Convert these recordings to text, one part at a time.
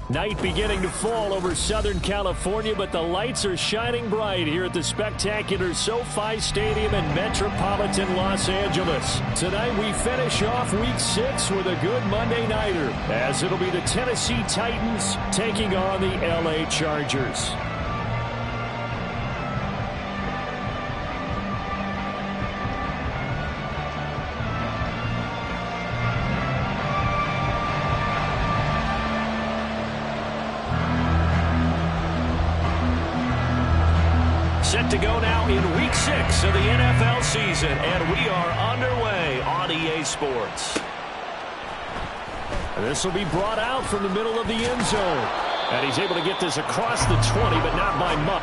Night beginning to fall over Southern California, but the lights are shining bright here at the spectacular SoFi Stadium in metropolitan Los Angeles. Tonight we finish off Week 6 with a good Monday nighter, as it'll be the Tennessee Titans taking on the LA Chargers. Set to go now in Week 6 of the NFL season, and we are underway on EA Sports. And this will be brought out from the middle of the end zone. And he's able to get this across the 20, but not by much.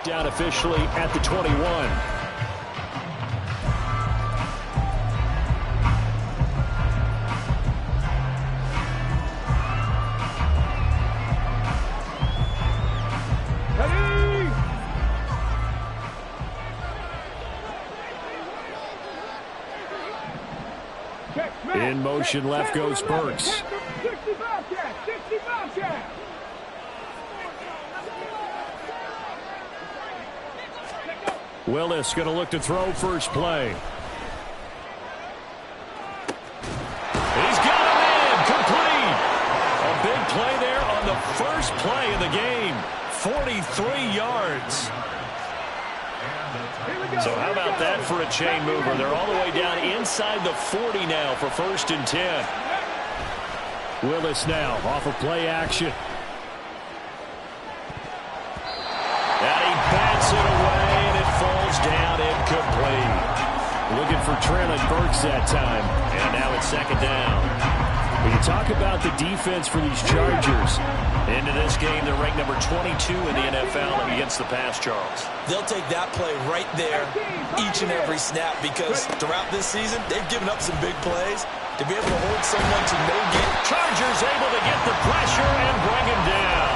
Down officially at the 21. In motion, left goes Burks. Willis going to look to throw first play. He's got him in, complete. A big play there on the first play of the game. 43 yards. So how about that for a chain mover? They're all the way down inside the 40 now for 1st and 10. Willis now off of play action. And he bats it away. Falls down incomplete. Looking for Traylon Burks that time. And now it's 2nd down. When you talk about the defense for these Chargers, into this game, they're ranked number 22 in the NFL against the pass, Charles. They'll take that play right there each and every snap because throughout this season, they've given up some big plays. To be able to hold someone to no gain. Chargers able to get the pressure and bring him down.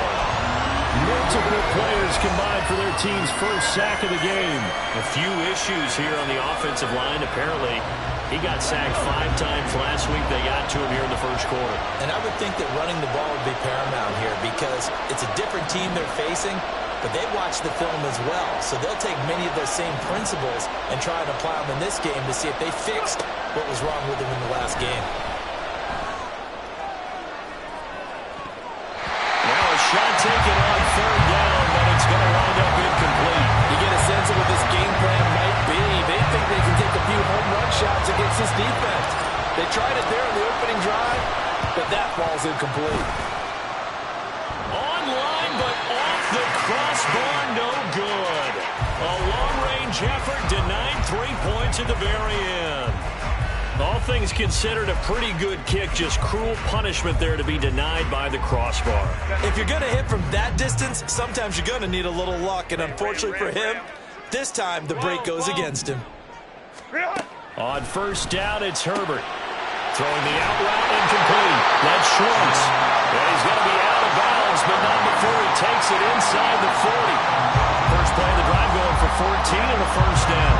Multiple players combined for their team's first sack of the game. A few issues here on the offensive line. Apparently, he got sacked 5 times last week. They got to him here in the first quarter. And I would think that running the ball would be paramount here because it's a different team they're facing, but they watch the film as well. So they'll take many of those same principles and try and apply them in this game to see if they fixed what was wrong with them in the last game. Shot taken on 3rd down, but it's going to wind up incomplete. You get a sense of what this game plan might be. They think they can take a few home run shots against this defense. They tried it there in the opening drive, but that falls incomplete. Online, but off the crossbar, no good. A long-range effort denied 3 points at the very end. All things considered, a pretty good kick, just cruel punishment there to be denied by the crossbar. If you're going to hit from that distance, sometimes you're going to need a little luck, and unfortunately for him, this time the break goes against him. On 1st down, it's Herbert. Throwing the out route incomplete. That's Schwartz. And he's going to be takes it inside the 40. First play of the drive going for 14 and a first down.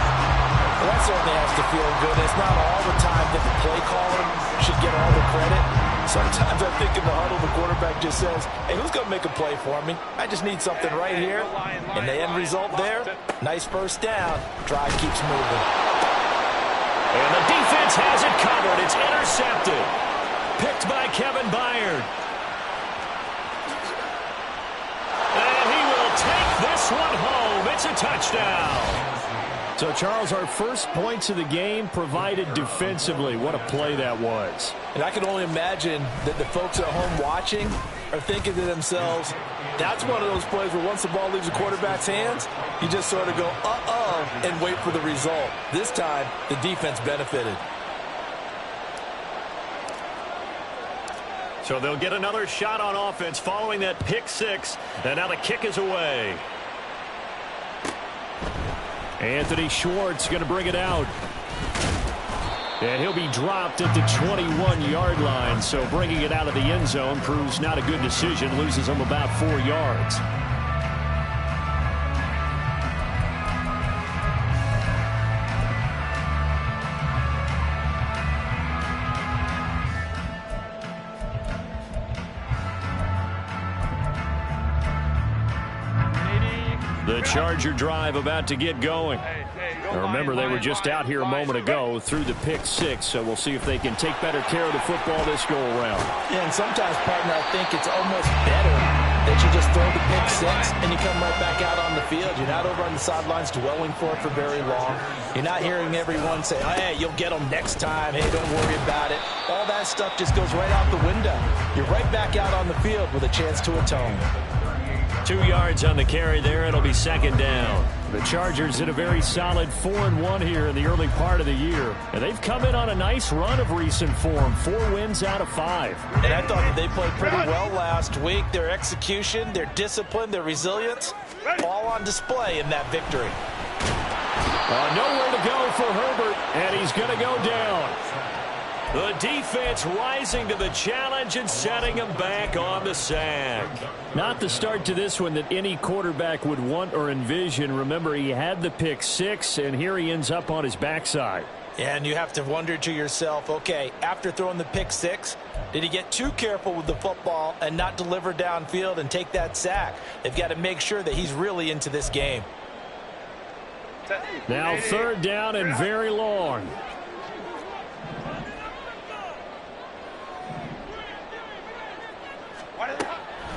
Well, that certainly has to feel good. It's not all the time that the play caller should get all the credit. Sometimes I think in the huddle, the quarterback just says, hey, who's going to make a play for me? I just need something right here. And the end result there, nice first down. Drive keeps moving. And the defense has it covered. It's intercepted. Picked by Kevin Byard. And he will take this one home. It's a touchdown. So, Charles, our first points of the game provided defensively. What a play that was. And I can only imagine that the folks at home watching are thinking to themselves, that's one of those plays where once the ball leaves the quarterback's hands, you just sort of go, uh-oh, and wait for the result. This time, the defense benefited. So they'll get another shot on offense following that pick six. And now the kick is away. Anthony Schwartz going to bring it out. And he'll be dropped at the 21-yard line. So bringing it out of the end zone proves not a good decision. Loses him about 4 yards. The Charger drive about to get going. Now remember, they were just out here a moment ago through the pick six, so we'll see if they can take better care of the football this go-around. Yeah, and sometimes, partner, I think it's almost better that you just throw the pick six and you come right back out on the field. You're not over on the sidelines dwelling for it for very long. You're not hearing everyone say, oh, hey, you'll get them next time. Hey, don't worry about it. All that stuff just goes right out the window. You're right back out on the field with a chance to atone. 2 yards on the carry there. It'll be second down. The Chargers in a very solid 4-1 here in the early part of the year. And they've come in on a nice run of recent form. 4 wins out of 5. And I thought that they played pretty well last week. Their execution, their discipline, their resilience, all on display in that victory. Nowhere to go for Herbert, and he's going to go down. The defense rising to the challenge and setting him back on the sack. Not the start to this one that any quarterback would want or envision. Remember, he had the pick six, and here he ends up on his backside. And you have to wonder to yourself, okay, after throwing the pick six, did he get too careful with the football and not deliver downfield and take that sack? They've got to make sure that he's really into this game. Now third down and very long.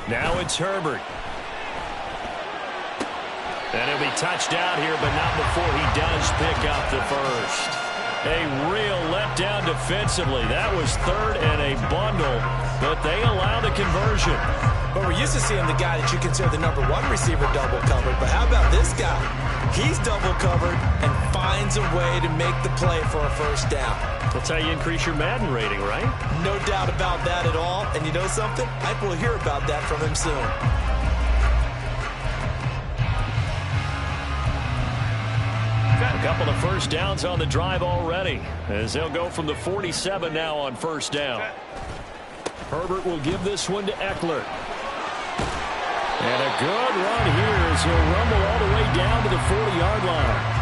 Now it's Herbert. And he'll be touched out here, but not before he does pick up the first. A real letdown defensively. That was third and a bundle, but they allow the conversion. But we're used to seeing the guy that you consider the #1 receiver double covered. But how about this guy? He's double covered and finds a way to make the play for a first down. That's how you increase your Madden rating, right? No doubt about that at all. And you know something? I will hear about that from him soon. A couple of first downs on the drive already, as they'll go from the 47 now on first down. Herbert will give this one to Eckler. And a good run here as he'll rumble all the way down to the 40-yard line.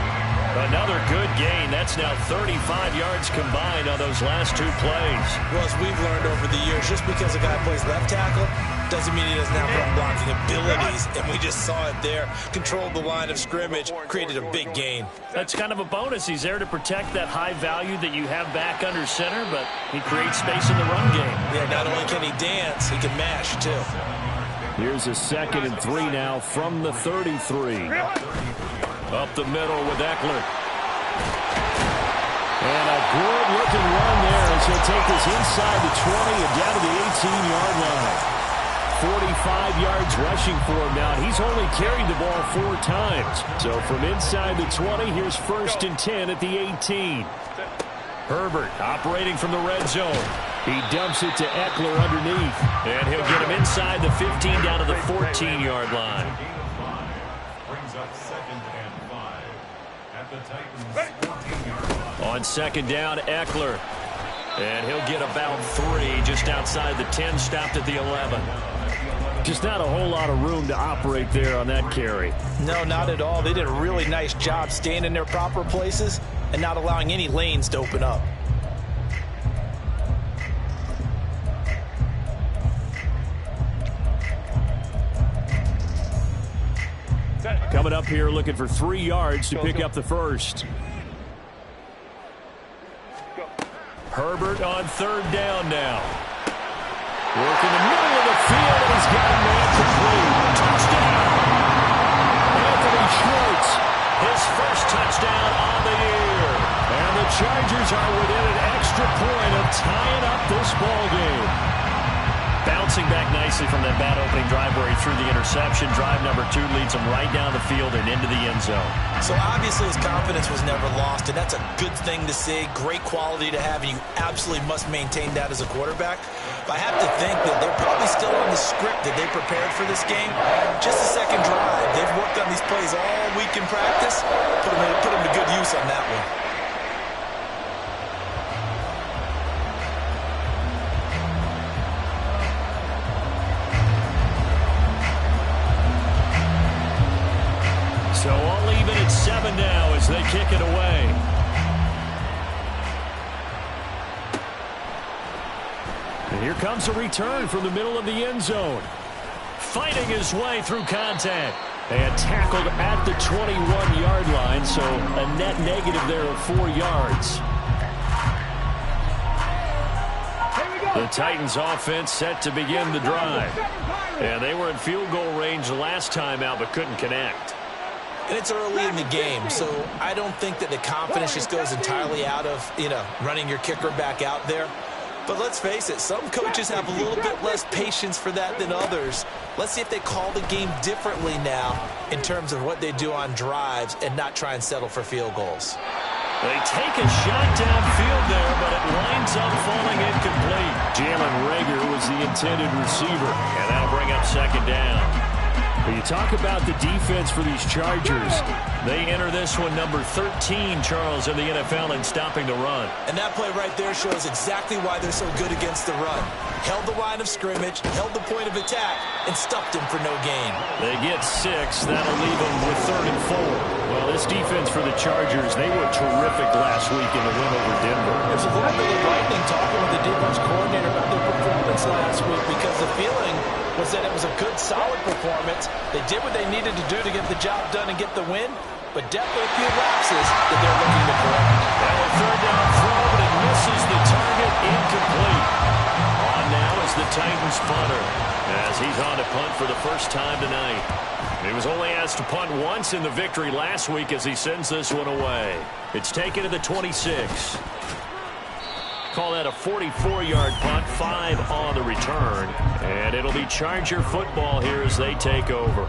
Another good gain. That's now 35 yards combined on those last 2 plays. Well, as we've learned over the years, just because a guy plays left tackle doesn't mean he doesn't have run blocking abilities. And we just saw it there. Controlled the line of scrimmage, created a big gain. That's kind of a bonus. He's there to protect that high value that you have back under center, but he creates space in the run game. Yeah, not only can he dance, he can mash, too. Here's a 2nd and 3 now from the 33. Up the middle with Eckler. And a good-looking run there as he'll take this inside the 20 and down to the 18-yard line. 45 yards rushing for him now. He's only carried the ball 4 times. So from inside the 20, here's 1st and 10 at the 18. Herbert operating from the red zone. He dumps it to Eckler underneath. And he'll get him inside the 15 down to the 14-yard line. On 2nd down, Eckler. And he'll get about 3 just outside the 10, stopped at the 11. Just not a whole lot of room to operate there on that carry. No, not at all. They did a really nice job staying in their proper places and not allowing any lanes to open up. Coming up here looking for 3 yards to pick up the first. Herbert on 3rd down now. Working the middle of the field, and he's got a man complete. Touchdown! Anthony Schwartz, his first touchdown on the year. And the Chargers are within an extra point of tying up this ball game. Bouncing back nicely from that bad opening drive where he threw the interception. Drive number 2 leads him right down the field and into the end zone. So obviously his confidence was never lost, and that's a good thing to see. Great quality to have, and you absolutely must maintain that as a quarterback. But I have to think that they're probably still on the script that they prepared for this game. Just the second drive. They've worked on these plays all week in practice. Put them to good use on that one. So all even at 7 now as they kick it away. And here comes a return from the middle of the end zone. Fighting his way through contact. And tackled at the 21-yard line, so a net negative there of 4 yards. The Titans offense set to begin the drive. And they were in field goal range last time out but couldn't connect. And it's early in the game, so I don't think that the confidence just goes entirely out of, running your kicker back out there. But let's face it, some coaches have a little bit less patience for that than others. Let's see if they call the game differently now in terms of what they do on drives and not try and settle for field goals. They take a shot downfield there, but it winds up falling incomplete. Jalen Reagor was the intended receiver, and that'll bring up 2nd down. When you talk about the defense for these Chargers, they enter this one number 13, Charles, in the NFL in stopping the run. And that play right there shows exactly why they're so good against the run. Held the line of scrimmage, held the point of attack, and stuffed him for no gain. They get 6. That'll leave them with 3rd and 4. Well, this defense for the Chargers, they were terrific last week in the win over Denver. There's a little bit of lightning talking with the defense coordinator about their performance last week because the feeling was that it was a good, solid performance. They did what they needed to do to get the job done and get the win, but definitely a few lapses that they're looking to correct. And a 3rd down throw, but it misses the target, incomplete. On now is the Titans punter, as he's on to punt for the first time tonight. He was only asked to punt once in the victory last week as he sends this one away. It's taken to the 26. Call that a 44-yard punt, 5 on the return. And it'll be Charger football here as they take over.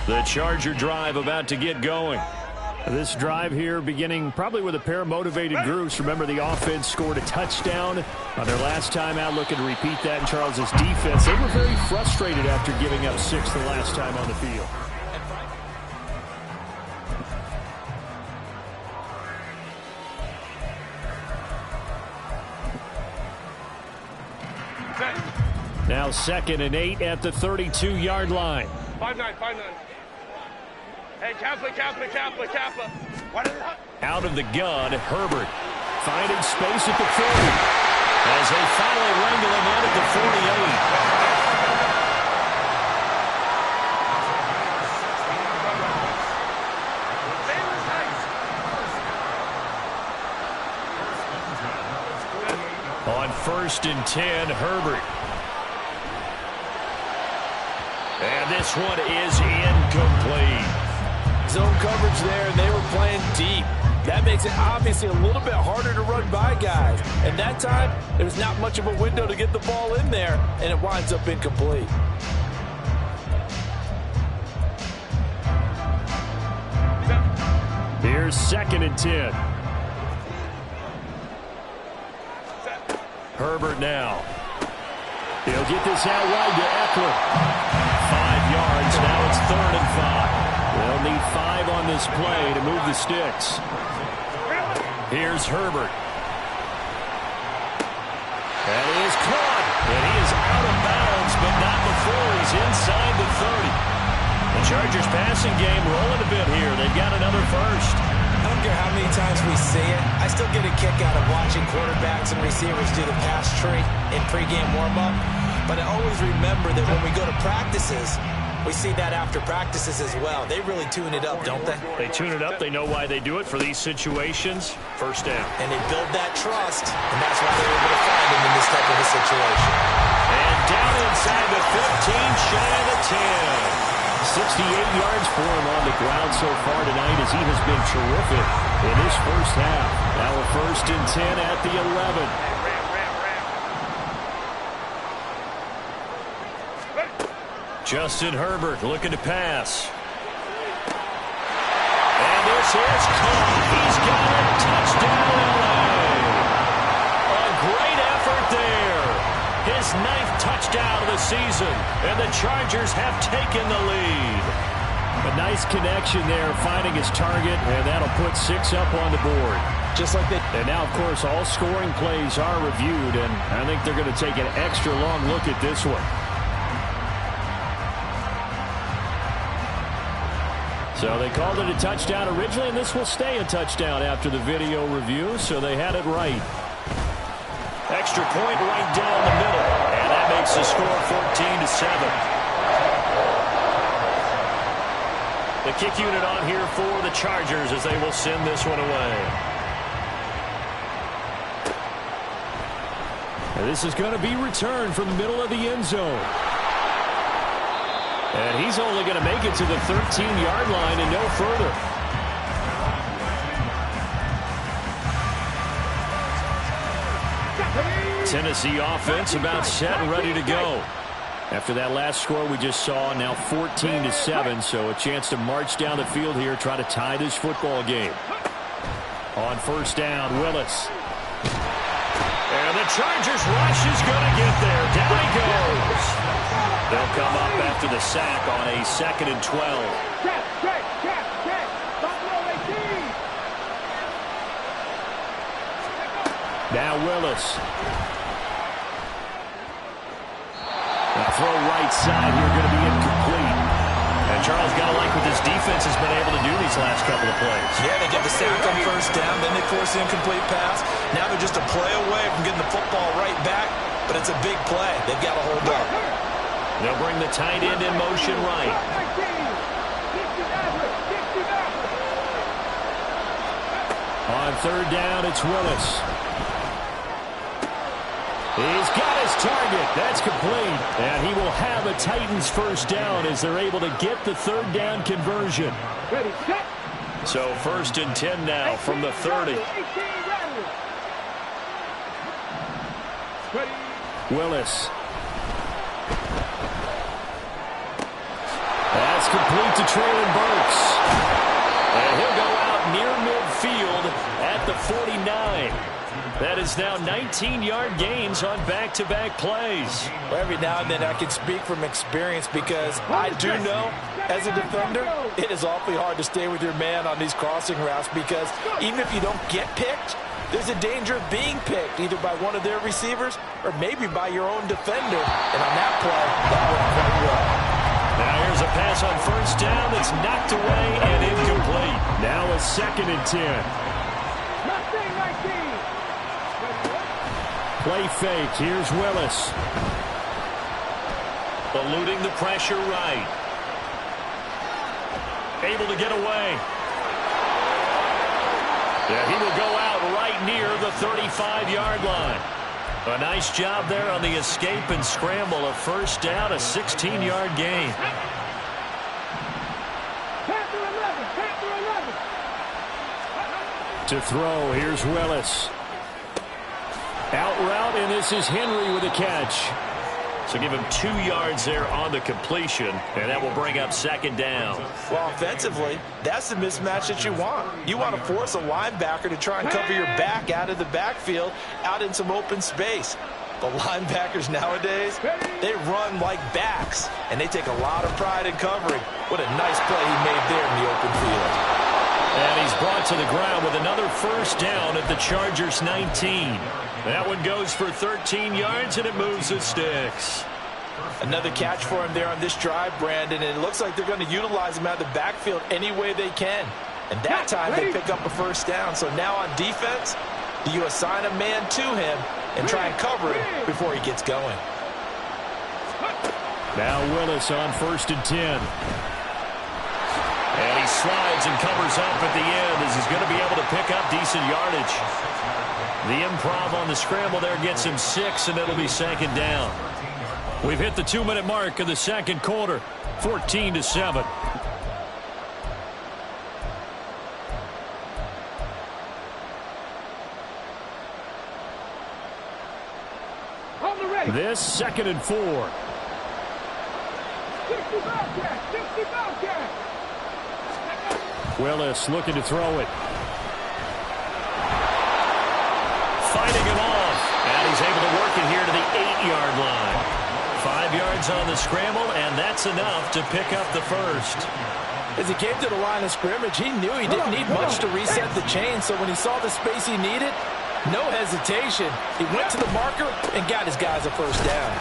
The Charger drive about to get going. This drive here beginning probably with a pair of motivated groups. Remember, the offense scored a touchdown on their last time out, looking to repeat that in Charles's defense. They were very frustrated after giving up 6 the last time on the field. Now 2nd and 8 at the 32-yard line. 5-9, 5-9. Hey, Kappa. Out of the gun, Herbert finding space at the 40 as they finally wrangle him in at the 48. On 1st and 10, Herbert. And this one is incomplete. Zone coverage there, and they were playing deep. That makes it obviously a little bit harder to run by guys. And that time, there was not much of a window to get the ball in there, and it winds up incomplete. Here's 2nd and 10. Herbert now. He'll get this out wide to Eckler. 5 yards. Now it's 3rd and 5. They'll need 5 on this play to move the sticks. Here's Herbert. That is caught. And he is out of bounds, but not before he's inside the 30. The Chargers passing game rolling a bit here. They've got another first. I don't care how many times we see it. I still get a kick out of watching quarterbacks and receivers do the pass tree in pregame warm-up. But I always remember that when we go to practices, we see that after practices as well. They really tune it up, don't they? They tune it up. They know why they do it for these situations. First down. And they build that trust, and that's why they're able to find him in this type of a situation. And down inside the 15, shy of the 10. 68 yards for him on the ground so far tonight as he has been terrific in his first half. Now a 1st and 10 at the 11. Justin Herbert looking to pass. And this is caught. He's got it. Touchdown, LA. A great effort there. His 9th touchdown of the season, and the Chargers have taken the lead. A nice connection there, finding his target, and that'll put 6 up on the board. Just like that. And now, of course, all scoring plays are reviewed, and I think they're going to take an extra long look at this one. So they called it a touchdown originally, and this will stay a touchdown after the video review, so they had it right. Extra point right down the middle, and that makes the score 14-7. The kick unit on here for the Chargers as they will send this one away. And this is going to be returned from the middle of the end zone. And he's only going to make it to the 13-yard line and no further. Tennessee offense about set and ready to go. After that last score we just saw, now 14-7, so a chance to march down the field here, try to tie this football game. On 1st down, Willis. And the Chargers rush is going to get there. Down he goes. They'll come up after the sack on a 2nd and 12. Now Willis. The throw right side here going to be incomplete. And Charles got to like what this defense has been able to do these last couple of plays. Yeah, they get the sack on 1st down, then they force the incomplete pass. Now they're just a play away from getting the football right back, but it's a big play. They've got to hold up. They'll bring the tight end in motion right. On 3rd down, it's Willis. He's got his target. That's complete. And he will have a Titans 1st down as they're able to get the 3rd down conversion. So 1st and 10 now from the 30. Willis. That's complete to Traylon Burks. And he'll go out near midfield at the 49. That is now 19-yard gains on back-to-back plays. Well, every now and then I can speak from experience because I do know, as a defender, it is awfully hard to stay with your man on these crossing routes because even if you don't get picked, there's a danger of being picked either by one of their receivers or maybe by your own defender. And on that play, that went quite well. Now here's a pass on 1st down that's knocked away and incomplete. Now a 2nd and 10. Play fake. Here's Willis. Eluding the pressure right. Able to get away. Yeah, he will go out right near the 35-yard line. A nice job there on the escape and scramble. A 1st down, a 16-yard gain. To throw, here's Willis. Out route, and this is Henry with a catch. So give him 2 yards there on the completion, and that will bring up second down. Well, offensively, that's the mismatch that you want. You want to force a linebacker to try and cover your back out of the backfield, out in some open space. The linebackers nowadays, they run like backs, and they take a lot of pride in covering. What a nice play he made there in the open field. And he's brought to the ground with another first down at the Chargers' 19. That one goes for 13 yards, and it moves the sticks. Another catch for him there on this drive, Brandon, and it looks like they're going to utilize him out of the backfield any way they can. And that time they pick up a first down. So now on defense, do you assign a man to him and try and cover him before he gets going? Now Willis on 1st and 10. And he slides and covers up at the end as he's going to be able to pick up decent yardage. The improv on the scramble there gets him 6, and it'll be second down. We've hit the 2-minute mark of the second quarter, 14-7. This 2nd and 4. 60 Bobcat. Willis looking to throw it. Fighting it off, and he's able to work it here to the 8-yard line. 5 yards on the scramble, and that's enough to pick up the first. As he came to the line of scrimmage, he knew he didn't need much to reset the chain, so when he saw the space he needed, no hesitation. He went to the marker and got his guys a first down.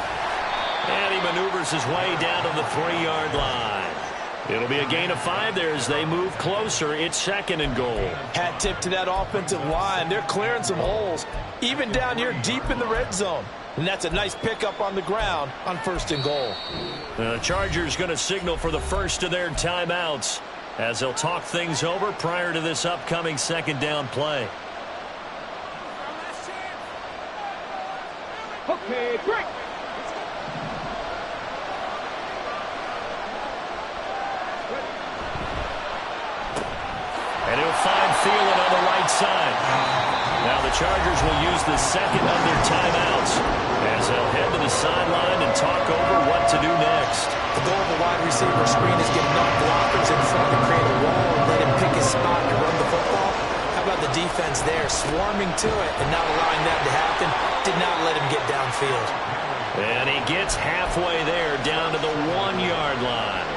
And he maneuvers his way down to the 3-yard line. It'll be a gain of 5 there as they move closer. It's 2nd and goal. Hat tip to that offensive line. They're clearing some holes, even down here deep in the red zone. And that's a nice pickup on the ground on 1st and goal. The Chargers going to signal for the first of their timeouts as they'll talk things over prior to this upcoming second down play. Okay, break. And he'll find Thielen on the right side. Now the Chargers will use the second of their timeouts as they'll head to the sideline and talk over what to do next. The goal of a wide receiver screen is get enough blockers in front to create a wall and let him pick his spot to run the football. How about the defense there, swarming to it and not allowing that to happen? Did not let him get downfield. And he gets halfway there down to the 1-yard line.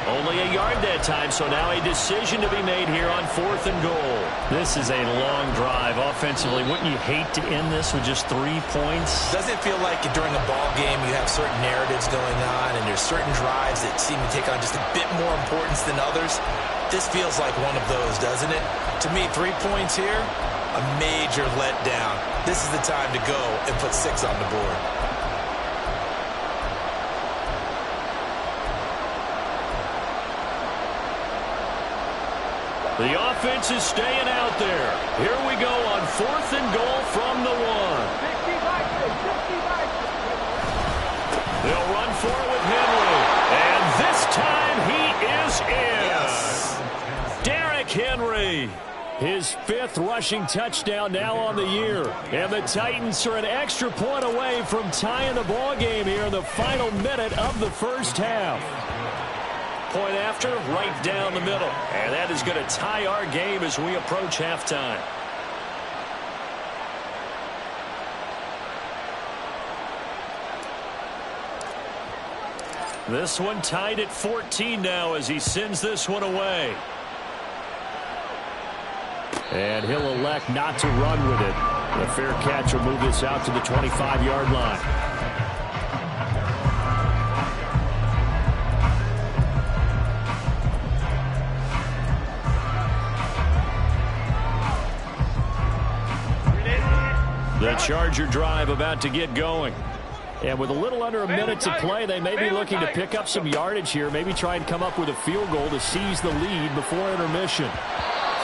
Only a yard that time, so now a decision to be made here on 4th and goal. This is a long drive offensively. Wouldn't you hate to end this with just 3 points? Doesn't it feel like during a ball game you have certain narratives going on and there's certain drives that seem to take on just a bit more importance than others? This feels like one of those, doesn't it? To me, 3 points here, a major letdown. This is the time to go and put 6 on the board. The offense is staying out there. Here we go on 4th and goal from the 1. They'll run for it with Henry. And this time he is in. Yes. Derrick Henry. His 5th rushing touchdown now on the year. And the Titans are an extra point away from tying the ball game here in the final minute of the first half. Point after, right down the middle. And that is going to tie our game as we approach halftime. This one tied at 14 now as he sends this one away. And he'll elect not to run with it. The fair catch will move this out to the 25-yard line. The Charger drive about to get going. And with a little under a minute to play, they may be looking to pick up some yardage here, maybe try and come up with a field goal to seize the lead before intermission.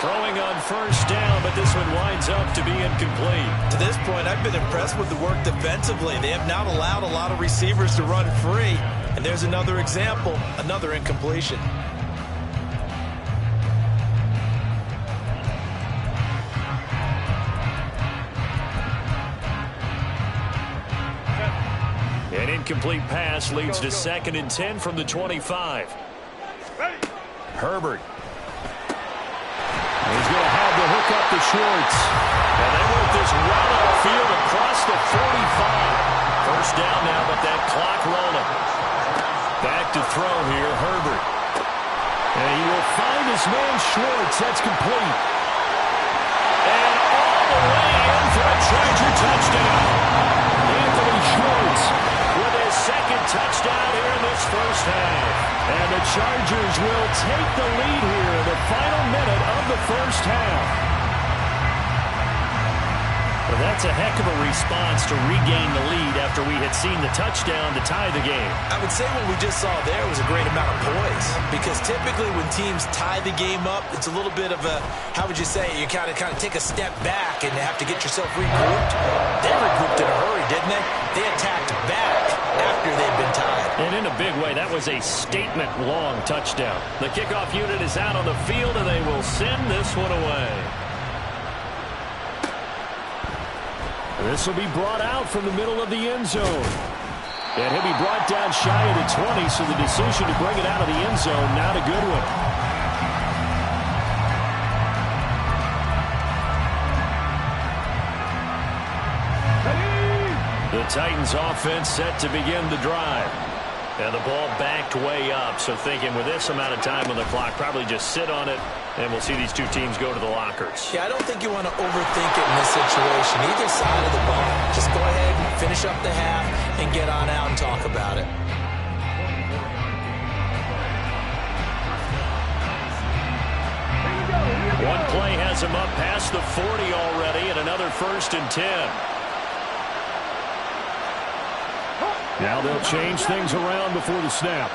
Throwing on first down, but this one winds up to be incomplete. To this point, I've been impressed with the work defensively. They have not allowed a lot of receivers to run free. And there's another example, another incompletion. incomplete pass leads to 2nd and 10 from the 25. Herbert. He's going to have the hook up to Schwartz. And they work this run on the field across the 45. First down now, but that clock rolling. Back to throw here, Herbert. And he will find his man Schwartz. That's complete. And all the way in for a Charger touchdown. Anthony Schwartz with his 2nd touchdown here in this first half. And the Chargers will take the lead here in the final minute of the first half. Well, that's a heck of a response to regain the lead after we had seen the touchdown to tie the game. I would say what we just saw there was a great amount of poise, because typically when teams tie the game up, it's a little bit of a, how would you say, you kind of take a step back and have to get yourself regrouped. They regrouped in a hurry, didn't they? They attacked back after they'd been tied. And in a big way, that was a statement-long touchdown. The kickoff unit is out on the field, and they will send this one away. This will be brought out from the middle of the end zone. And he'll be brought down shy of the 20, so the decision to bring it out of the end zone, not a good one. The Titans offense set to begin the drive. And the ball backed way up, so thinking with this amount of time on the clock, probably just sit on it, and we'll see these two teams go to the lockers. Yeah, I don't think you want to overthink it in this situation. Either side of the ball. Just go ahead and finish up the half and get on out and talk about it. One play has him up past the 40 already, and another 1st and 10. Now they'll change things around before the snap.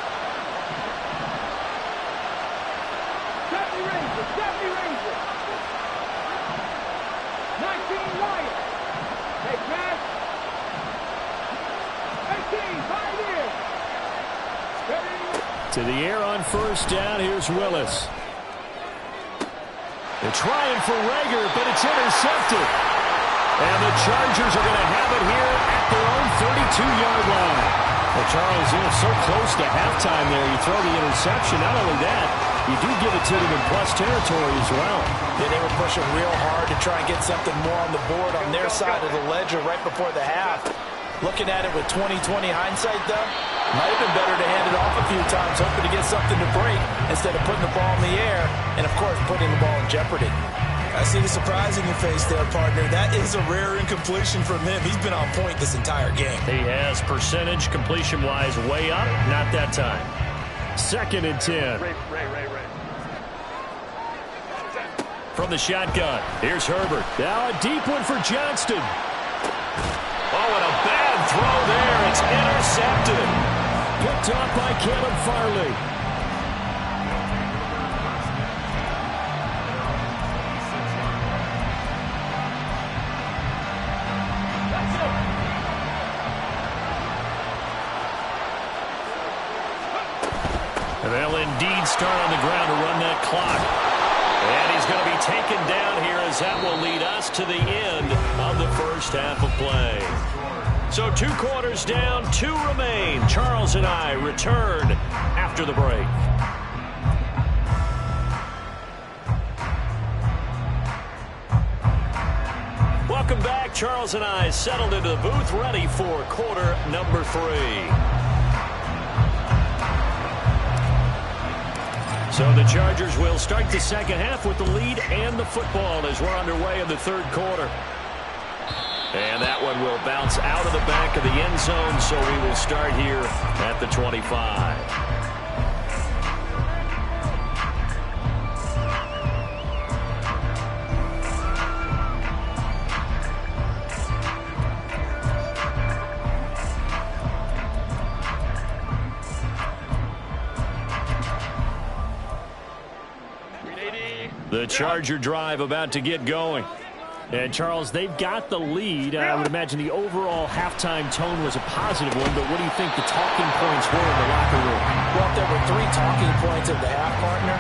Stephanie Ranger. 19 Wyatt. They pass. 18, right here. To the air on 1st down, here's Willis. They're trying for Rager, but it's intercepted. And the Chargers are going to have it here at their own 32-yard line. Well, Charles, so close to halftime there. You throw the interception. Not only that, you do give it to them in plus territory as well. Yeah, they were pushing real hard to try and get something more on the board on their side of the ledger right before the half. Looking at it with 20/20 hindsight, though, might have been better to hand it off a few times, hoping to get something to break instead of putting the ball in the air and, of course, putting the ball in jeopardy. I see the surprise in your face there, partner. That is a rare incompletion from him. He's been on point this entire game. He has percentage completion-wise way up. Not that time. 2nd and 10. From the shotgun, here's Herbert. Now a deep one for Johnston. Oh, and a bad throw there. It's intercepted. Picked off by Caleb Farley. And they'll indeed start on the ground to run that clock. And he's going to be taken down here, as that will lead us to the end of the first half of play. So 2 quarters down, 2 remain. Charles and I return after the break. Welcome back. Charles and I settled into the booth, ready for quarter number 3. So the Chargers will start the second half with the lead and the football as we're underway in the 3rd quarter. And that one will bounce out of the back of the end zone, so we will start here at the 25. The Charger drive about to get going. And, Charles, they've got the lead. I would imagine the overall halftime tone was a positive one, but what do you think the talking points were in the locker room? Well, if there were 3 talking points of the half, partner,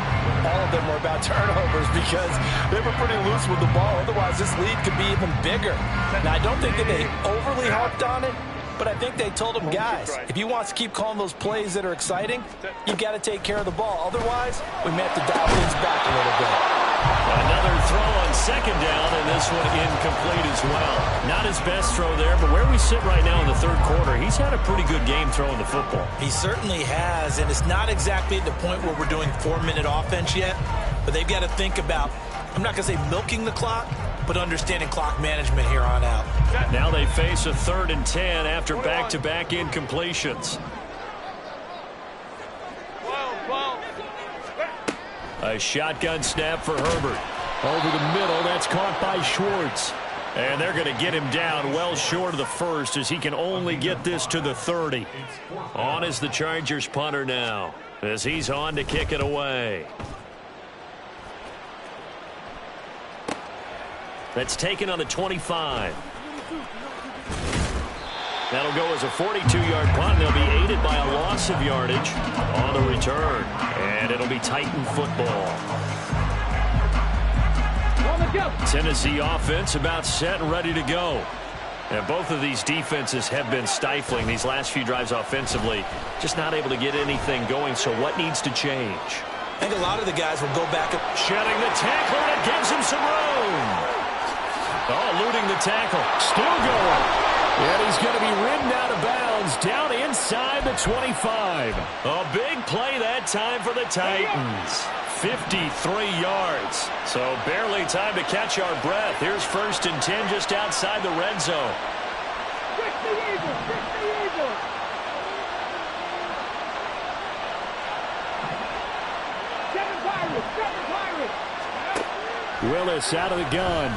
all of them were about turnovers because they were pretty loose with the ball. Otherwise, this lead could be even bigger. Now, I don't think that they overly harped on it, But I think they told him, guys, if he wants to keep calling those plays that are exciting, you've got to take care of the ball. Otherwise, we may have to dial things back a little bit. Another throw on second down, and this one incomplete as well. Not his best throw there, but where we sit right now in the third quarter, he's had a pretty good game throwing the football. He certainly has, and it's not exactly at the point where we're doing 4-minute offense yet, but they've got to think about, I'm not going to say milking the clock, but understanding clock management here on out. Now they face a 3rd and 10 after back-to-back incompletions. A shotgun snap for Herbert. Over the middle, that's caught by Schwartz. And they're going to get him down well short of the first as he can only get this to the 30. On is the Chargers punter now as he's on to kick it away. That's taken on the 25. That'll go as a 42-yard punt. They'll be aided by a loss of yardage on the return. And it'll be Titan football. Tennessee offense about set and ready to go. And both of these defenses have been stifling these last few drives offensively. Just not able to get anything going. So what needs to change? I think a lot of the guys will go back up. Shedding the tackle, and it gives him some room. Oh, eluding the tackle. Still going. And he's going to be ridden out of bounds down inside the 25. A big play that time for the Titans. 53 yards. So barely time to catch our breath. Here's 1st and 10 just outside the red zone. Willis out of the gun.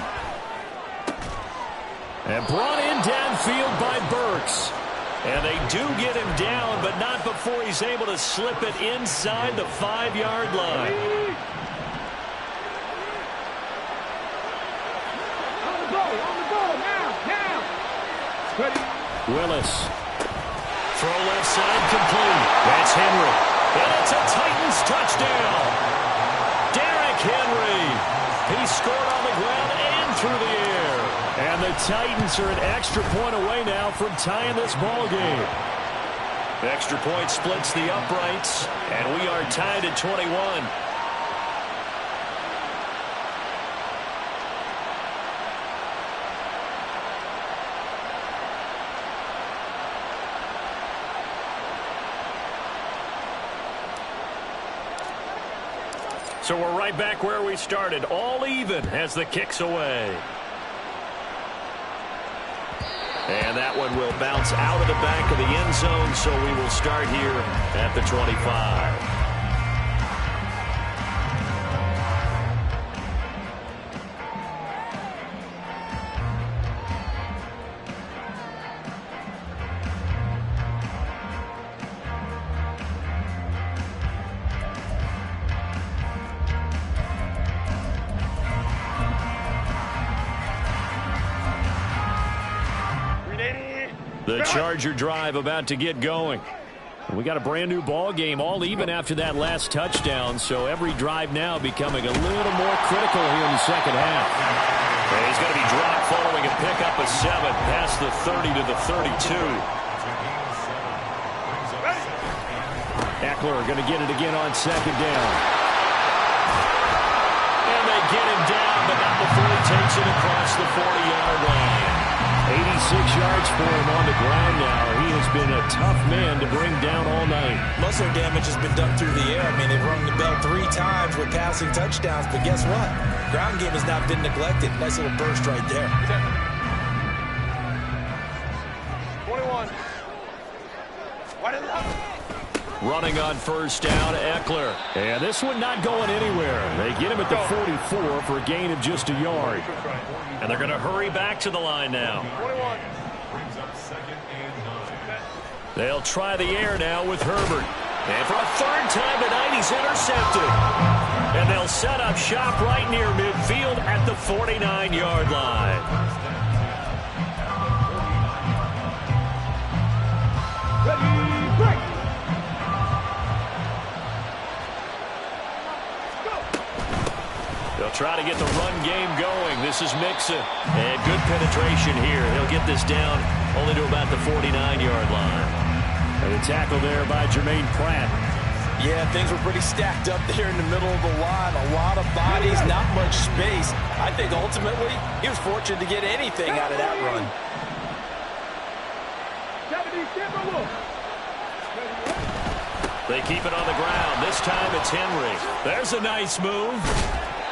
And brought in downfield by Burks. And they do get him down, but not before he's able to slip it inside the 5-yard line. On the ball, now. Willis. Throw left side complete. That's Henry. And it's a Titans touchdown. Derrick Henry. He scored on the ground and through the air. And the Titans are an extra point away now from tying this ball game. Extra point splits the uprights, and we are tied at 21. So we're right back where we started, all even as the kick's away. And that one will bounce out of the back of the end zone, so we will start here at the 25. The Charger drive about to get going. We got a brand new ball game, all even after that last touchdown, so every drive now becoming a little more critical here in the second half. And he's going to be dropped following a pickup of 7 past the 30 to the 32. Eckler going to get it again on second down. And they get him down, but not before he takes it across the 40-yard line. 86 yards for him on the ground now. He has been a tough man to bring down all night. Most of their damage has been done through the air. I mean, they've rung the bell 3 times with passing touchdowns, but guess what? Ground game has not been neglected. Nice little burst right there. 21. Running on first down, Eckler. And this one not going anywhere. They get him at the 44 for a gain of just a yard. And they're going to hurry back to the line now. They'll try the air now with Herbert. And for a 3rd time tonight, he's intercepted. And they'll set up shop right near midfield at the 49-yard line. They'll try to get the run game going. This is Mixon. And good penetration here. He'll get this down only to about the 49-yard line. And the tackle there by Jermaine Pratt. Yeah, things were pretty stacked up there in the middle of the line. A lot of bodies, not much space. I think ultimately he was fortunate to get anything out of that run. They keep it on the ground. This time it's Henry. There's a nice move.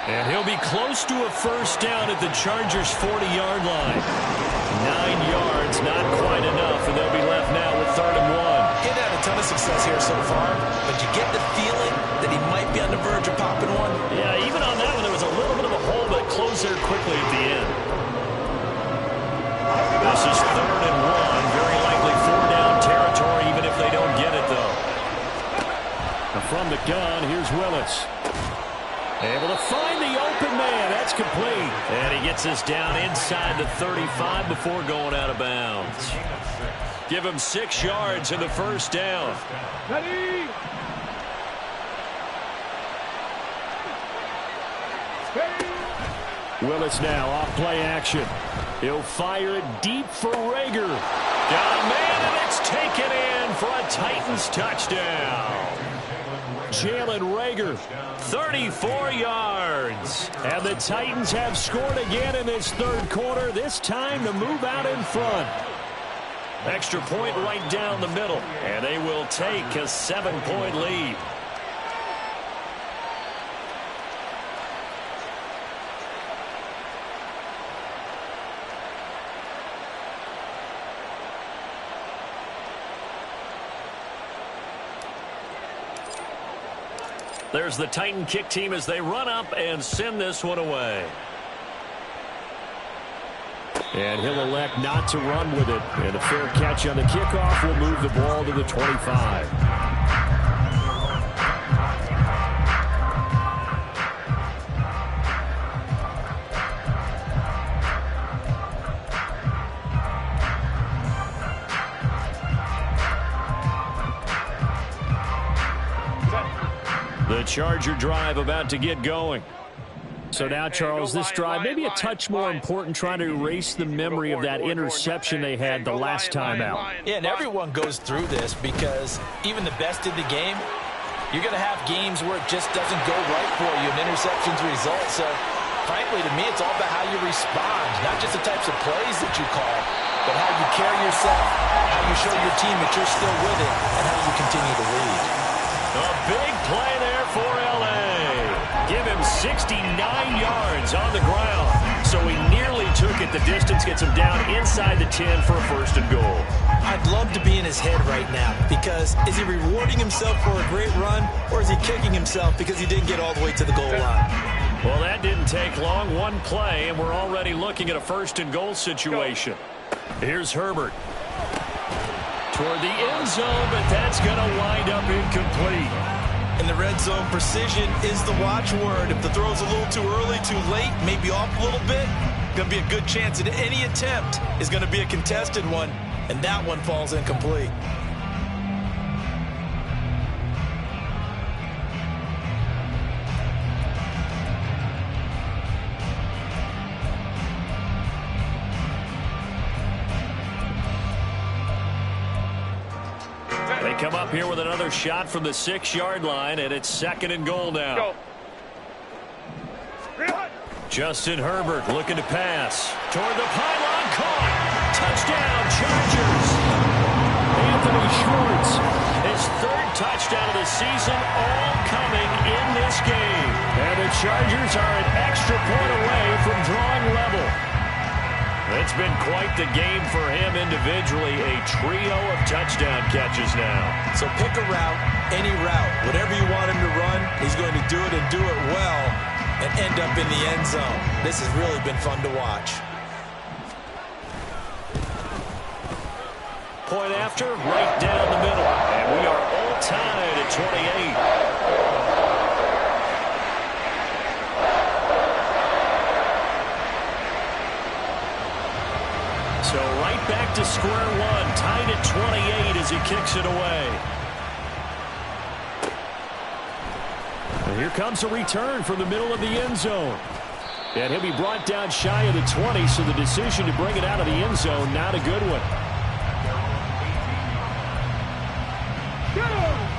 And he'll be close to a first down at the Chargers' 40-yard line. 9 yards, not quite enough, and they'll be left now with 3rd and 1. He's had a ton of success here so far, but you get the feeling that he might be on the verge of popping one. Yeah, even on that one, there was a little bit of a hole, but closed there quickly at the end. This is 3rd and 1. Very likely 4-down territory, even if they don't get it, though. Now from the gun, here's Willis. Able to find the open man. That's complete. And he gets this down inside the 35 before going out of bounds. Give him 6 yards in the first down. Ready. Willis now off play action. He'll fire it deep for Rager. Got a man, and it's taken in for a Titans touchdown. Jalen Rager, 34 yards. And the Titans have scored again in this third quarter, this time to move out in front. Extra point right down the middle, and they will take a 7-point lead. There's the Titan kick team as they run up and send this one away. And he'll elect not to run with it. And a fair catch on the kickoff will move the ball to the 25. The Charger drive about to get going. So now, Charles, this drive maybe a touch more important, trying to erase the memory of that interception they had the last time out. Yeah, and everyone goes through this because even the best in the game, you're going to have games where it just doesn't go right for you, and interceptions result. So, frankly, to me, it's all about how you respond, not just the types of plays that you call, but how you carry yourself, how you show your team that you're still with it, and how you continue to lead. A big play there for L.A. Give him 69 yards on the ground. So he nearly took it the distance, gets him down inside the 10 for a 1st and goal. I'd love to be in his head right now because is he rewarding himself for a great run, or is he kicking himself because he didn't get all the way to the goal line? Well, that didn't take long. One play, and we're already looking at a 1st and goal situation. Here's Herbert. Toward the end zone, but that's going to wind up incomplete. In the red zone, precision is the watchword. If the throw's a little too early, too late, maybe off a little bit, going to be a good chance that any attempt is going to be a contested one, and that one falls incomplete. They come up here with another shot from the 6-yard line, and it's 2nd and goal now. Justin Herbert looking to pass. Toward the pylon, caught. Touchdown, Chargers. Anthony Schwartz, his 3rd touchdown of the season, all coming in this game. And the Chargers are an extra point away from drawing level. It's been quite the game for him individually, a trio of touchdown catches now. So pick a route, any route, whatever you want him to run, he's going to do it and do it well and end up in the end zone. This has really been fun to watch. Point after, right down the middle. And we are all tied at 28. So right back to square one, tied at 28 as he kicks it away. And here comes a return from the middle of the end zone. And he'll be brought down shy of the 20, so the decision to bring it out of the end zone, not a good one.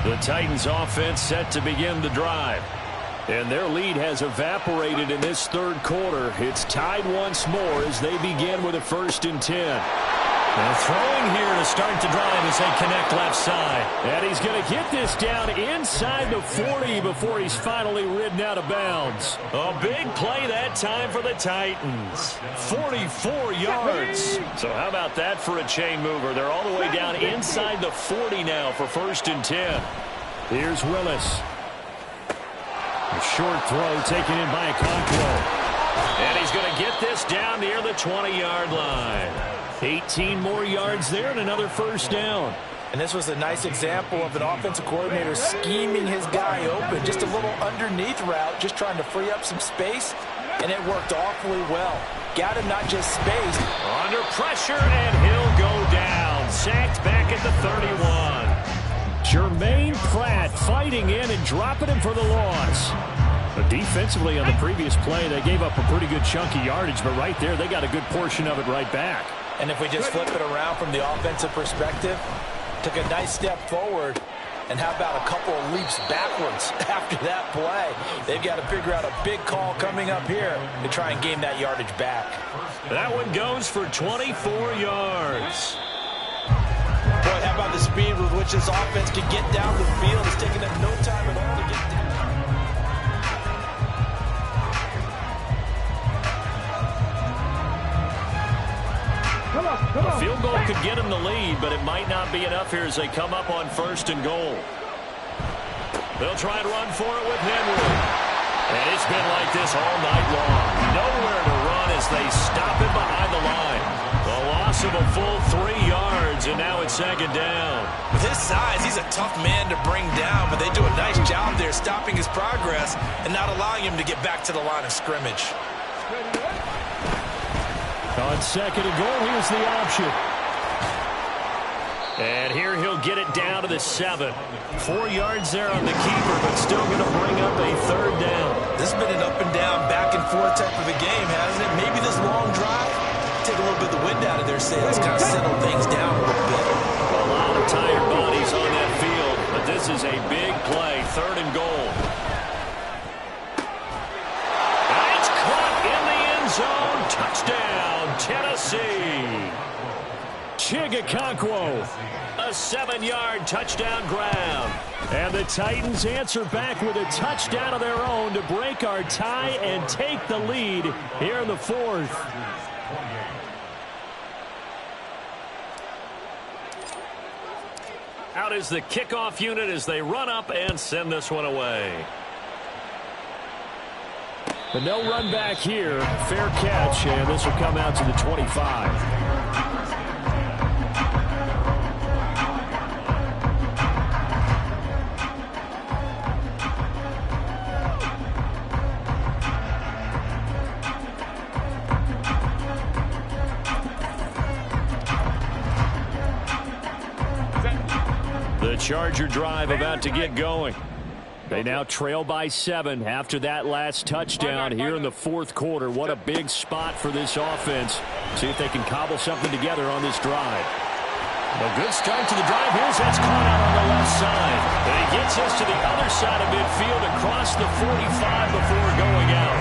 The Titans offense set to begin the drive. And their lead has evaporated in this third quarter. It's tied once more as they begin with a 1st and 10. And throwing here to start the drive as they connect left side. And he's going to get this down inside the 40 before he's finally ridden out of bounds. A big play that time for the Titans. 44 yards. So how about that for a chain mover? They're all the way down inside the 40 now for 1st and 10. Here's Willis. A short throw taken in by Okonkwo. And he's going to get this down near the 20-yard line. 18 more yards there and another 1st down. And this was a nice example of an offensive coordinator scheming his guy open. Just a little underneath route, just trying to free up some space, and it worked awfully well. Got him not just spaced. Under pressure, and he'll go down. Sacked back at the 31. Jermaine Pratt fighting in and dropping him for the loss. But defensively on the previous play, they gave up a pretty good chunk of yardage, but right there, they got a good portion of it right back. And if we just flip it around from the offensive perspective, took a nice step forward, and how about a couple of leaps backwards after that play? They've got to figure out a big call coming up here to try and gain that yardage back. That one goes for 24 yards. Boy, how about the speed with which this offense can get down the field? It's taking them no time at all to get down. A field goal could get them the lead, but it might not be enough here as they come up on 1st and goal. They'll try and run for it with Henry. And it's been like this all night long. Nowhere to run as they stop him behind the line. The loss of a full 3 yards, and now it's 2nd down. With his size, he's a tough man to bring down, but they do a nice job there stopping his progress and not allowing him to get back to the line of scrimmage. On 2nd and goal, here's the option. And here he'll get it down to the 7. 4 yards there on the keeper, but still going to bring up a 3rd down. This has been an up and down, back and forth type of a game, hasn't it? Maybe this long drive, take a little bit of the wind out of their sails, kind of settle things down a little bit. A lot of tired bodies on that field, but this is a big play, 3rd and goal. And it's caught in the end zone. Touchdown, Tennessee. Kthegifted, a 7-yard touchdown grab. And the Titans answer back with a touchdown of their own to break our tie and take the lead here in the 4th. Out is the kickoff unit as they run up and send this one away. But no run back here. Fair catch, and this will come out to the 25. The Charger drive about to get going. They now trail by 7 after that last touchdown here in the 4th quarter. What a big spot for this offense. See if they can cobble something together on this drive. A good start to the drive. Here's that's caught out on the left side. And he gets us to the other side of midfield across the 45 before going out.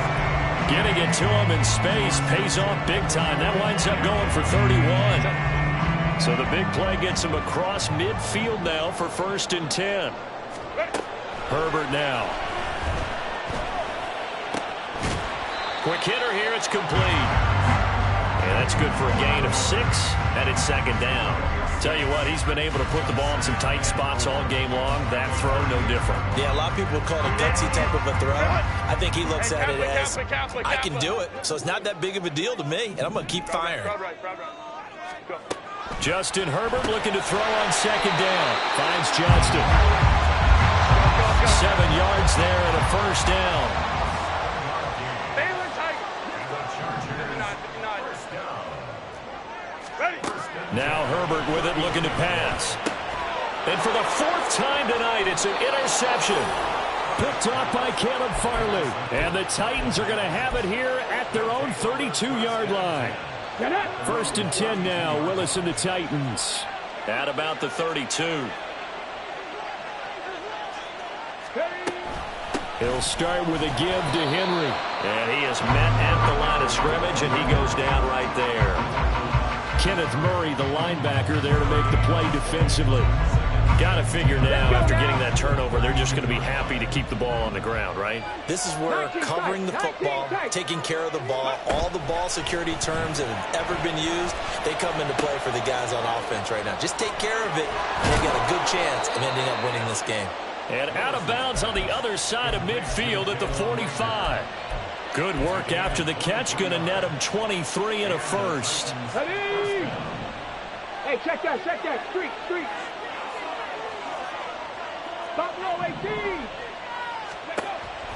Getting it to him in space pays off big time. That winds up going for 31. So the big play gets him across midfield now for 1st and 10. Herbert now. Quick hitter here. It's complete. And that's good for a gain of 6. And it's 2nd down. Tell you what, he's been able to put the ball in some tight spots all game long. That throw, no different. Yeah, a lot of people would call it a gutsy type of a throw. I think he looks at it as, I can do it. So it's not that big of a deal to me, and I'm going to keep firing. Justin Herbert looking to throw on 2nd down. Finds Johnston. 7 yards there and a 1st down. Now Herbert with it looking to pass. And for the 4th time tonight, it's an interception. Picked off by Caleb Farley. And the Titans are going to have it here at their own 32-yard line. First and 10 now. Willis and the Titans. At about the 32. He'll start with a give to Henry. And he is met at the line of scrimmage, and he goes down right there. Kenneth Murray, the linebacker, there to make the play defensively. Got to figure now, after getting that turnover, they're just going to be happy to keep the ball on the ground, right? This is where covering the football, taking care of the ball, all the ball security terms that have ever been used, they come into play for the guys on offense right now. Just take care of it, and they've got a good chance of ending up winning this game. And out of bounds on the other side of midfield at the 45. Good work after the catch. Going to net him 23 and a first. Hey, check that. Street. Top row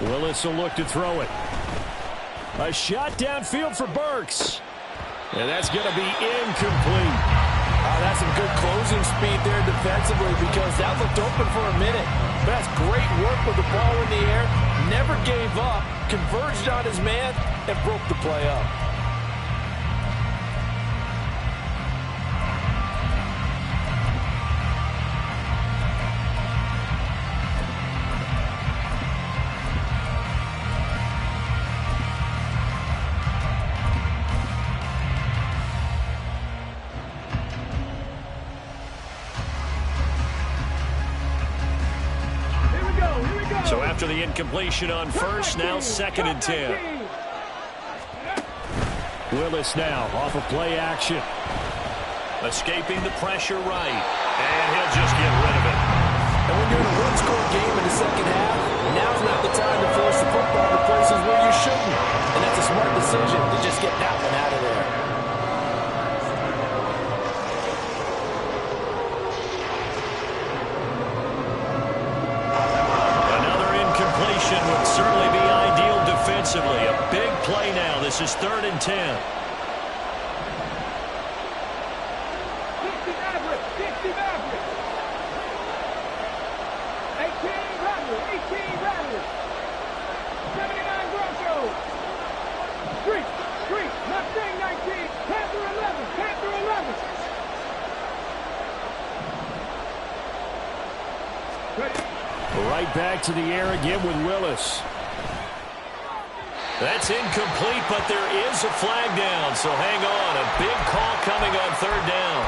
18. Willis will look to throw it. A shot downfield for Burks. And that's going to be incomplete. That's some good closing speed there defensively because that looked open for a minute. But that's great work with the ball in the air. Never gave up, converged on his man, and broke the play up. So after the incompletion on first, now second and 10. Willis now off of play action. Escaping the pressure right. And he'll just get rid of it. And when you're in a one-score game in the second half, now's not the time to force the football to places where you shouldn't. And that's a smart decision to just get that one out of there. Would certainly be ideal defensively. A big play now. This is 3rd and 10. 60 Maverick. 18 Rattler. 79 Broncos. Street. Mustang 19. Panther 11. Ready. Right back to the air again with Willis. That's incomplete, but there is a flag down, so hang on. A big call coming on 3rd down.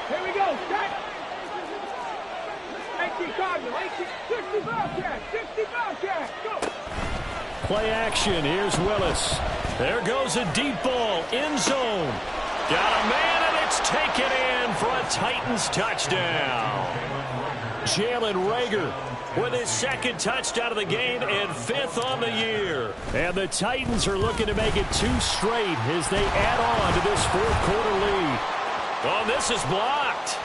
Here we go. Start. 18 Cardinal. 60 Bobcat. Go. Play action. Here's Willis. There goes a deep ball. End zone. Got a man, and it's taken in for a Titans touchdown. Jalen Reagor with his 2nd touchdown of the game and 5th on the year. And the Titans are looking to make it 2 straight as they add on to this 4th quarter lead. Oh, this is blocked.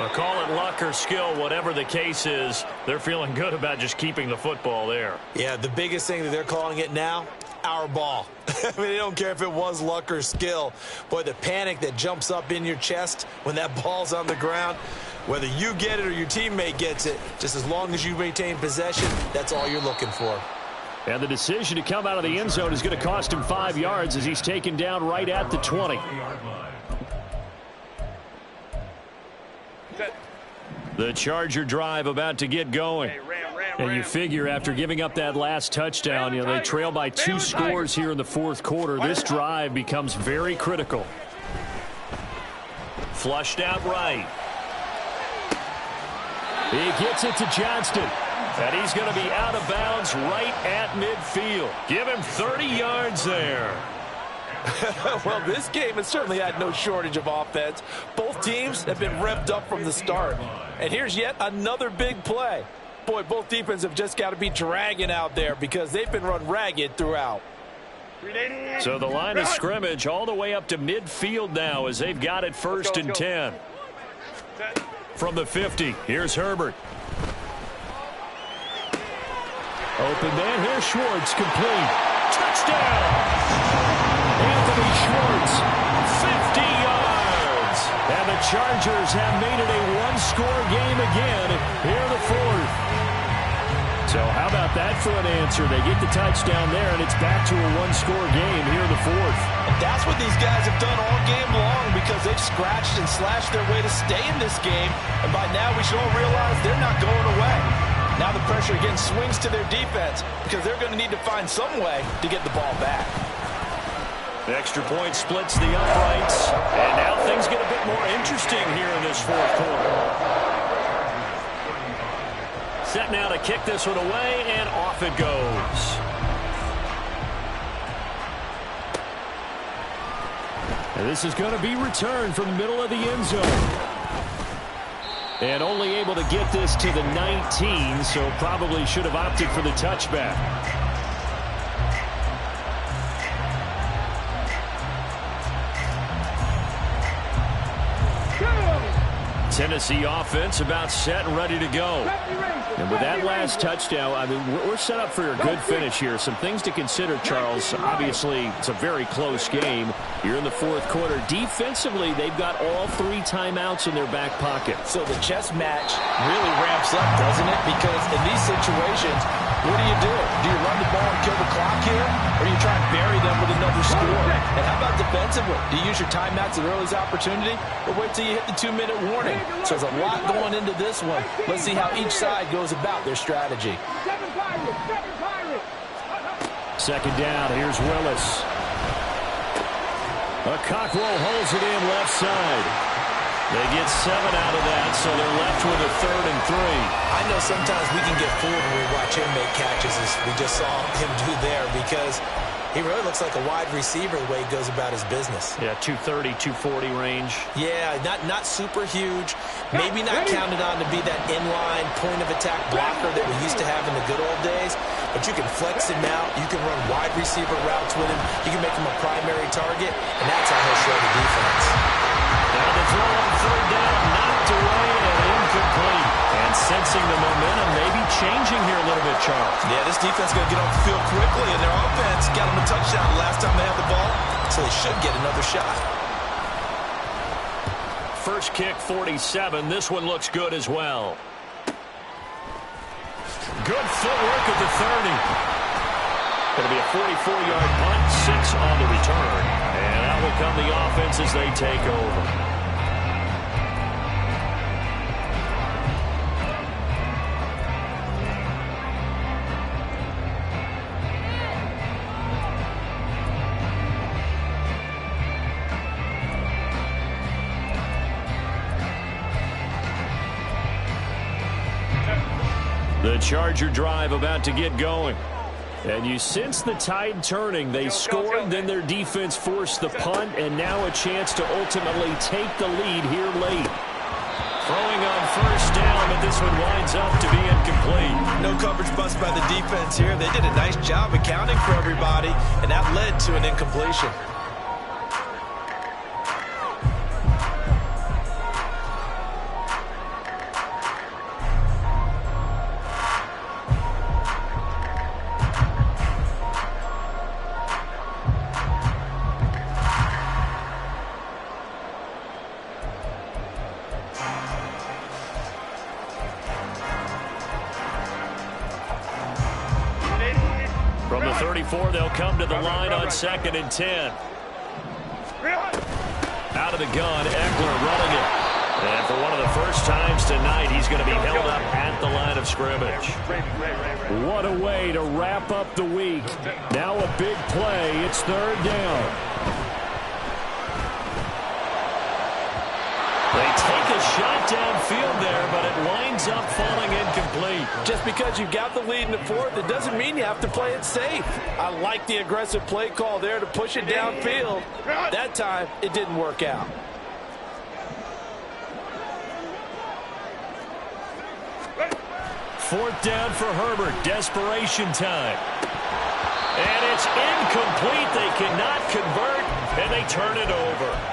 Well, call it luck or skill, whatever the case is. They're feeling good about just keeping the football there. Yeah, the biggest thing that they're calling it now, our ball. I mean, they don't care if it was luck or skill. Boy, the panic that jumps up in your chest when that ball's on the ground, whether you get it or your teammate gets it, just as long as you maintain possession, that's all you're looking for. And the decision to come out of the end zone is going to cost him 5 yards as he's taken down right at the 20. The Charger drive about to get going. And you figure after giving up that last touchdown, they trail by 2 scores here in the 4th quarter. This drive becomes very critical. Flushed out right. He gets it to Johnston. And he's going to be out of bounds right at midfield. Give him 30 yards there. Well, this game has certainly had no shortage of offense. Both teams have been revved up from the start. And here's yet another big play. Boy, both defenses have just got to be dragging out there because they've been run ragged throughout. So the line of scrimmage all the way up to midfield now as they've got it 1st and 10. From the 50, here's Herbert. Open man, here's Schwartz, complete. Touchdown! Anthony Schwartz, yards. And the Chargers have made it a one-score game again here in the fourth. So how about that for an answer? They get the touchdown there, and it's back to a one-score game here in the fourth. And that's what these guys have done all game long because they've scratched and slashed their way to stay in this game. And by now we should all realize they're not going away. Now the pressure again swings to their defense because they're going to need to find some way to get the ball back. The extra point splits the uprights. And now things get a bit more interesting here in this fourth quarter. Set now to kick this one away, and off it goes. And this is going to be returned from the middle of the end zone. And only able to get this to the 19, so probably should have opted for the touchback. Tennessee offense about set and ready to go. And with that last touchdown, I mean, we're set up for a good finish here. Some things to consider, Charles. Obviously, it's a very close game. You're in the fourth quarter. Defensively, they've got all 3 timeouts in their back pocket. So the chess match really ramps up, doesn't it? Because in these situations, what do? Do you run the ball and kill the clock here? Or do you try and bury them with another score? And how about defensively? Do you use your timeouts at earliest opportunity? Or wait till you hit the 2-minute warning? So there's a lot going into this one. Let's see how each side goes about their strategy. Second down, here's Willis. Cockrell holds it in left side. They get 7 out of that, so they're left with a 3rd and 3. I know sometimes we can get fooled when we watch him make catches, as we just saw him do there, because he really looks like a wide receiver the way he goes about his business. Yeah, 230, 240 range. Yeah, not super huge. Maybe not counted on to be that inline point-of-attack blocker that we used to have in the good old days, but you can flex him out. You can run wide receiver routes with him. You can make him a primary target, and that's how he'll show the defense. Now the throw on 3rd down, knocked away and incomplete. And sensing the momentum maybe changing here a little bit, Charles. Yeah, this defense is going to get off the field quickly, and their offense got them a touchdown the last time they had the ball, so they should get another shot. First kick, 47. This one looks good as well. Good footwork at the 30. Going to be a 44-yard punt, 6 on the return. And out will come the offense as they take over. The Charger drive about to get going. And you sense the tide turning. They scored, then their defense forced the punt, and now a chance to ultimately take the lead here late. Throwing on 1st down, but this one winds up to be incomplete. No coverage bust by the defense here. They did a nice job accounting for everybody, and that led to an incompletion. From the 34, they'll come to the line on 2nd and 10. Out of the gun, Eckler running it. And for one of the first times tonight, he's going to be held up at the line of scrimmage. What a way to wrap up the week. Now a big play. It's 3rd down. They take a shot downfield there, but it winds up falling incomplete. Just because you've got the lead in the fourth, it doesn't mean you have to play it safe. I like the aggressive play call there to push it downfield. That time, it didn't work out. Fourth down for Herbert. Desperation time. And it's incomplete. They cannot convert, and they turn it over.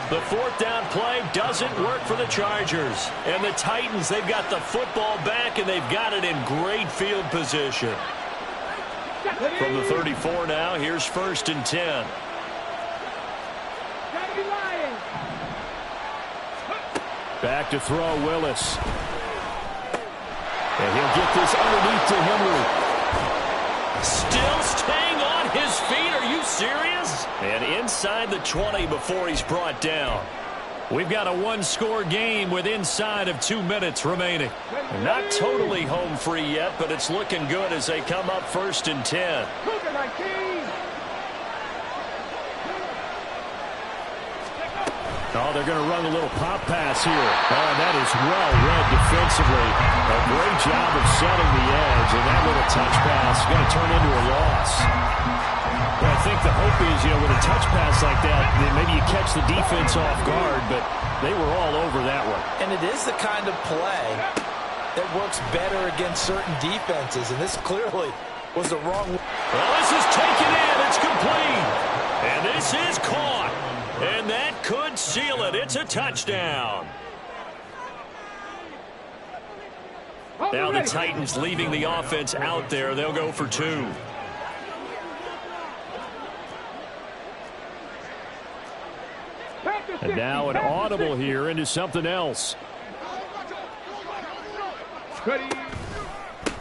The 4th down play doesn't work for the Chargers. And the Titans, they've got the football back, and they've got it in great field position. From the 34 now, here's 1st and 10. Back to throw, Willis. And he'll get this underneath to Henry. Still staying on his feet. Are you serious? And inside the 20 before he's brought down. We've got a one-score game with inside of 2 minutes remaining. Not totally home free yet, but it's looking good as they come up 1st and 10. Oh, they're going to run a little pop pass here. Oh, that is well read defensively. A great job of setting the edge, and that little touch pass is going to turn into a loss. Well, I think the hope is, with a touch pass like that, maybe you catch the defense off guard, but they were all over that one. And it is the kind of play that works better against certain defenses, and this clearly was the wrong one. Well, this is taken in. It's complete. And this is caught. And that could seal it. It's a touchdown. Now the Titans leaving the offense out there. They'll go for 2. And now an audible here into something else.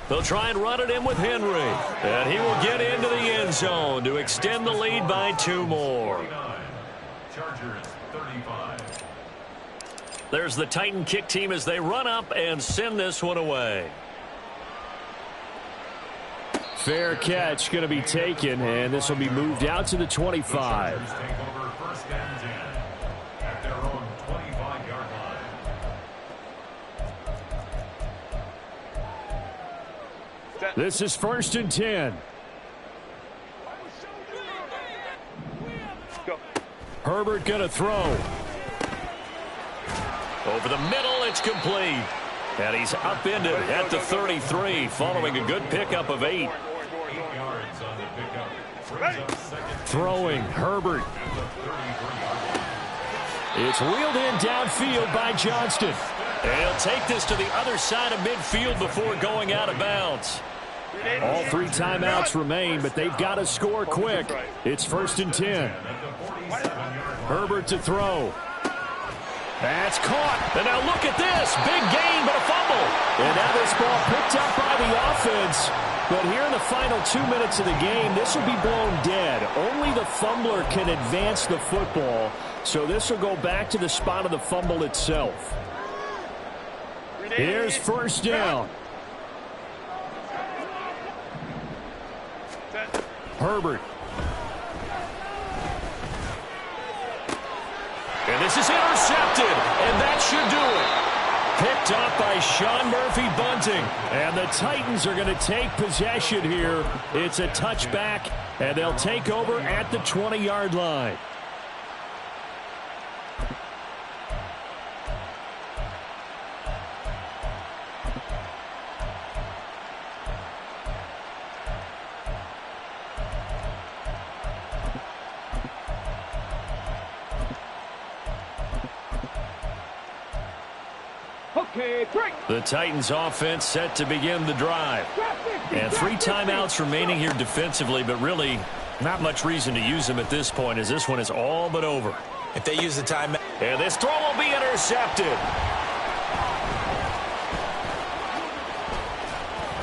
They'll try and run it in with Henry. And he will get into the end zone to extend the lead by 2 more. There's the Titan kick team as they run up and send this one away. Fair catch going to be taken, and this will be moved out to the 25. This is 1st and 10. Herbert going to throw. Over the middle, it's complete. And he's upended at the 33, following a good pickup of 8. Throwing, Herbert. It's wheeled in downfield by Johnston. And he'll take this to the other side of midfield before going out of bounds. All 3 timeouts remain, but they've got to score quick. It's 1st and 10. Herbert to throw. That's caught. And now look at this. Big gain, but a fumble. And now this ball picked up by the offense. But here in the final 2 minutes of the game, this will be blown dead. Only the fumbler can advance the football. So this will go back to the spot of the fumble itself. Here's 1st down. Herbert. And this is intercepted, and that should do it. Picked up by Sean Murphy-Bunting. And the Titans are going to take possession here. It's a touchback, and they'll take over at the 20-yard line. The Titans offense set to begin the drive. And 3 timeouts remaining here defensively, but really not much reason to use them at this point as this one is all but over. If they use the timeout. And this throw will be intercepted.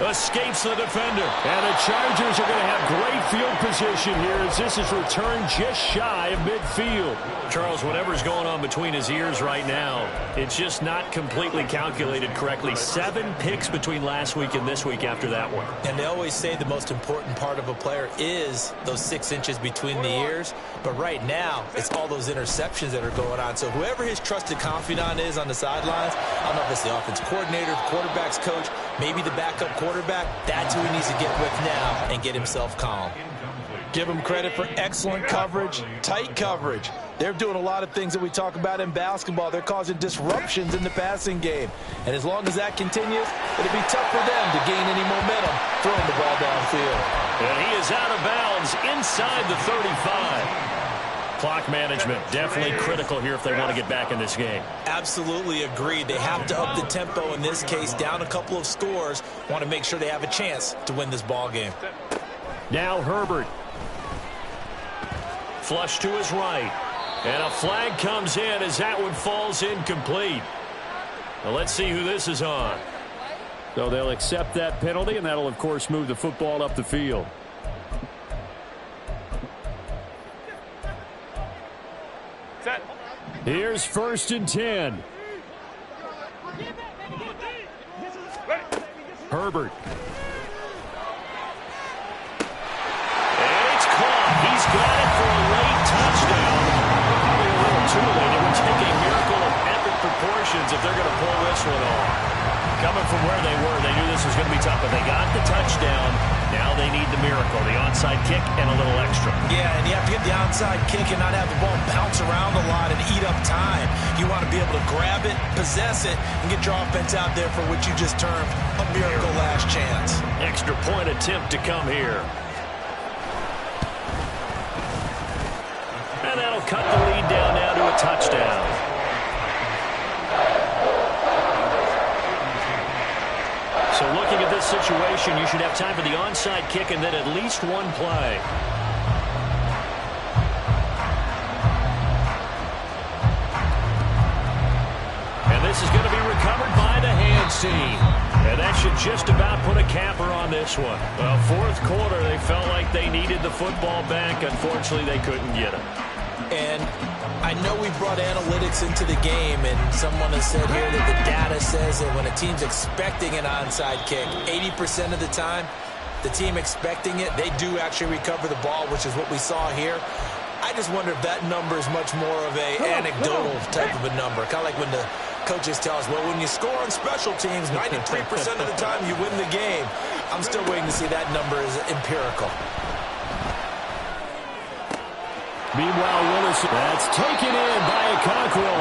Escapes the defender. And the Chargers are going to have great field position here as this is returned just shy of midfield. Charles, whatever's going on between his ears right now, it's just not completely calculated correctly. 7 picks between last week and this week after that one. And they always say the most important part of a player is those 6 inches between the ears. But right now, it's all those interceptions that are going on. So whoever his trusted confidant is on the sidelines, I don't know if it's the offense coordinator, the quarterback's coach, maybe the backup quarterback, that's who he needs to get with now and get himself calm. Give him credit for excellent coverage, tight coverage. They're doing a lot of things that we talk about in basketball. They're causing disruptions in the passing game. And as long as that continues, it'll be tough for them to gain any momentum throwing the ball downfield. And he is out of bounds inside the 35. Clock management definitely critical here if they want to get back in this game. Absolutely agreed. They have to up the tempo in this case, down a couple of scores. Want to make sure they have a chance to win this ball game. Now Herbert. Flush to his right. And a flag comes in as that one falls incomplete. Well, let's see who this is on. So they'll accept that penalty, and that'll, of course, move the football up the field. Set. Here's 1st and 10. Herbert. And it's caught. He's got it for a late touchdown. Probably a little too late. It would take a miracle of epic proportions if they're going to pull this one off. Coming from where they were, they knew this was going to be tough, but they got the touchdown. Now they need the miracle, the onside kick and a little extra. Yeah, and you have to get the onside kick and not have the ball bounce around a lot and eat up time. You want to be able to grab it, possess it, and get your offense out there for what you just termed a miracle last chance. Extra point attempt to come here. And that'll cut the lead down now to a touchdown. So looking at this situation, you should have time for the onside kick and then at least one play. And this is going to be recovered by the hands team. And that should just about put a capper on this one. Well, 4th quarter, they felt like they needed the football back. Unfortunately, they couldn't get it. And I know we brought analytics into the game, and someone has said here that the data says that when a team's expecting an onside kick, 80% of the time, the team expecting it, they do actually recover the ball, which is what we saw here. I just wonder if that number is much more of a anecdotal type of a number. Kind of like when the coaches tell us, well, when you score on special teams, 93% of the time you win the game. I'm still waiting to see that number is empirical. Meanwhile, Willis, that's taken in by Okonkwo.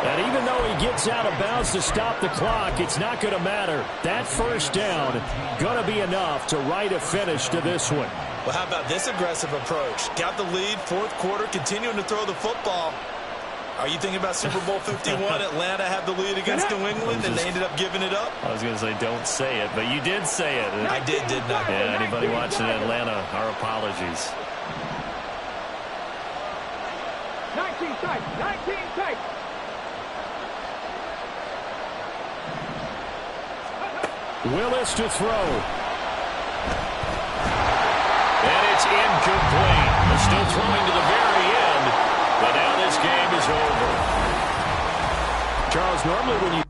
And even though he gets out of bounds to stop the clock, it's not going to matter. That 1st down going to be enough to write a finish to this one. Well, how about this aggressive approach? Got the lead, 4th quarter, continuing to throw the football. Are you thinking about Super Bowl 51? Atlanta had the lead against New England, and they ended up giving it up? I was going to say don't say it, but you did say it. I did not. Yeah, anybody watching Atlanta, our apologies. 19 tight, 19 tight. Willis to throw. And it's incomplete. They're still throwing to the very end, but now this game is over. Charles, normally when you